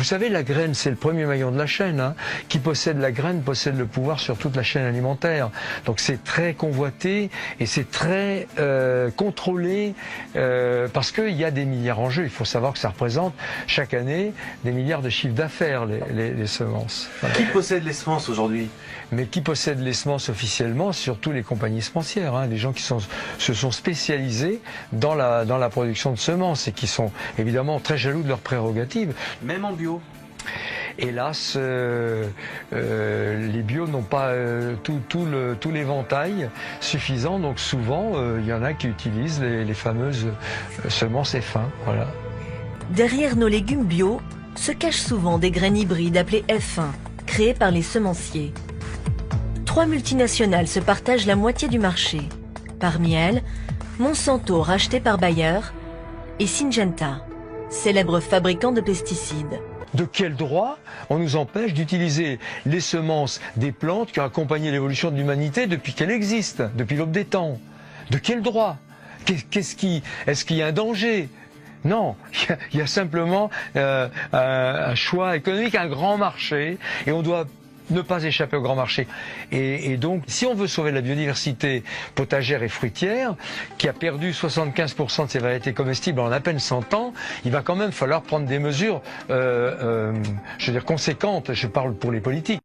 Vous savez, la graine, c'est le premier maillon de la chaîne. Hein. Qui possède la graine possède le pouvoir sur toute la chaîne alimentaire. Donc c'est très convoité et c'est très contrôlé parce qu'il y a des milliards en jeu. Il faut savoir que ça représente chaque année des milliards de chiffres d'affaires, les semences. Voilà. Qui possède les semences aujourd'hui? Mais qui possède les semences officiellement? Surtout les compagnies semencières, hein, les gens qui se sont spécialisés dans la production de semences et qui sont évidemment très jaloux de leurs prérogatives. Même en bio? Hélas, les bio n'ont pas tout l'éventail suffisant, donc souvent il y en a qui utilisent les fameuses semences F1. Voilà. Derrière nos légumes bio se cachent souvent des graines hybrides appelées F1, créées par les semenciers. 3 multinationales se partagent la moitié du marché. Parmi elles, Monsanto racheté par Bayer et Syngenta, célèbre fabricant de pesticides. De quel droit on nous empêche d'utiliser les semences des plantes qui ont accompagné l'évolution de l'humanité depuis qu'elle existe, depuis l'aube des temps? De quel droit? Est-ce qu'il y a un danger? Non, il y a simplement un choix économique, un grand marché, et on doit ne pas échapper au grand marché. Et donc, si on veut sauver la biodiversité potagère et fruitière, qui a perdu 75% de ses variétés comestibles en à peine 100 ans, il va quand même falloir prendre des mesures, je veux dire, conséquentes. Je parle pour les politiques.